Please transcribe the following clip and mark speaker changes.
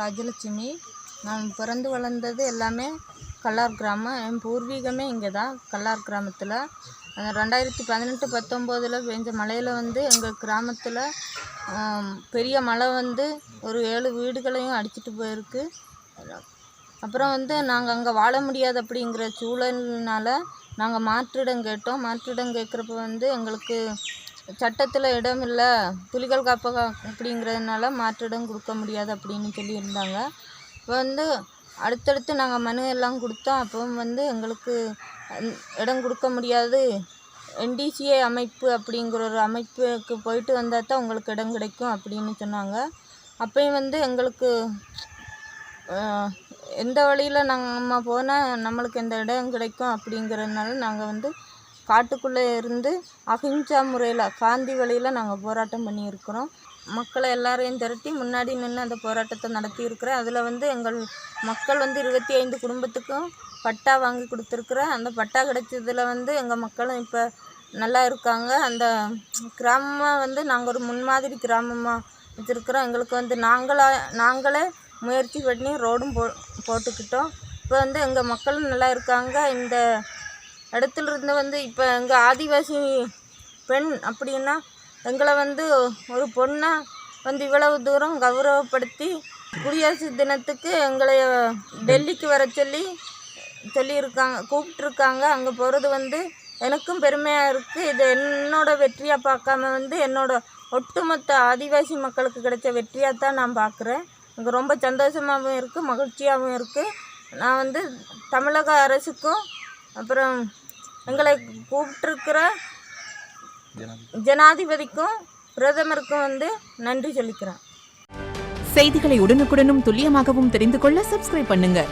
Speaker 1: ராஜலட்சுமி. நான் பிறந்து வளர்ந்தது எல்லாமே கல்லார் கிராமம். என் பூர்வீகமே இங்கே தான், கல்லார் கிராமத்தில். 2018-19 பெஞ்ச மழையில் எங்கள் கிராமத்தில் பெரிய மழை ஒரு 7 வீடுகளையும் அடிச்சிட்டு போயிருக்கு. அப்புறம் நாங்கள் அங்கே வாழ முடியாது அப்படிங்கிற சூழல்னால் நாங்கள் மாற்றிடம் கேட்டோம். மாற்றிடம் கேட்குறப்ப எங்களுக்கு சட்டத்தில் இடம் இல்லை, புலிகள் காப்பகம் அப்படிங்கிறதுனால மாற்றிடம் கொடுக்க முடியாது அப்படின்னு சொல்லியிருந்தாங்க. இப்போ அடுத்தடுத்து நாங்கள் மனு எல்லாம் கொடுத்தோம். அப்போ எங்களுக்கு இடம் கொடுக்க முடியாது, NDCA அமைப்பு அப்படிங்கிற ஒரு அமைப்புக்கு போயிட்டு வந்தால் தான் உங்களுக்கு இடம் கிடைக்கும் அப்படின்னு சொன்னாங்க. அப்போயும் எங்களுக்கு எந்த வழியில் நம்ம போனால் நம்மளுக்கு எந்த இடம் கிடைக்கும் அப்படிங்கிறதுனால நாங்கள் காட்டுக்குள்ளே இருந்து அஹிம்சா முறையில் காந்தி வழியில் நாங்கள் போராட்டம் பண்ணியிருக்கிறோம். மக்களை எல்லாரையும் திரட்டி முன்னாடி நின்று அந்த போராட்டத்தை நடத்தியிருக்கிறேன். அதில் எங்கள் மக்கள் 25 குடும்பத்துக்கும் பட்டா வாங்கி கொடுத்துருக்குறேன். அந்த பட்டா கிடைச்சதில் எங்கள் மக்களும் இப்போ நல்லா இருக்காங்க. அந்த கிராமமாக நாங்கள் ஒரு முன்மாதிரி கிராமமாக வச்சுருக்குறோம். எங்களுக்கு நாங்களே முயற்சி பண்ணி ரோடும் போட்டுக்கிட்டோம். இப்போ எங்கள் மக்களும் நல்லா இருக்காங்க. இந்த இடத்துல இருந்து இப்போ எங்கள் ஆதிவாசி பெண் அப்படின்னா எங்களை ஒரு பொண்ணை இவ்வளவு தூரம் கௌரவப்படுத்தி குடியரசு தினத்துக்கு எங்களை டெல்லிக்கு வர சொல்லியிருக்காங்க, கூப்பிட்ருக்காங்க. அங்கே போகிறது எனக்கும் பெருமையாக இருக்குது. இது என்னோடய வெற்றியாக பார்க்காம என்னோட ஒட்டுமொத்த ஆதிவாசி மக்களுக்கு கிடைச்ச வெற்றியாக தான் நான் பார்க்குறேன். எனக்கு ரொம்ப சந்தோஷமாகவும் இருக்குது, மகிழ்ச்சியாகவும் இருக்குது. நான் தமிழக அரசுக்கும் அப்புறம் எங்களை கூப்பிட்டுருக்கிற ஜனாதிபதிக்கும் பிரதமருக்கும் நன்றி சொல்லிக்கிறேன்.
Speaker 2: செய்திகளை உடனுக்குடனும் துல்லியமாகவும் தெரிந்து கொள்ள சப்ஸ்கிரைப் பண்ணுங்க.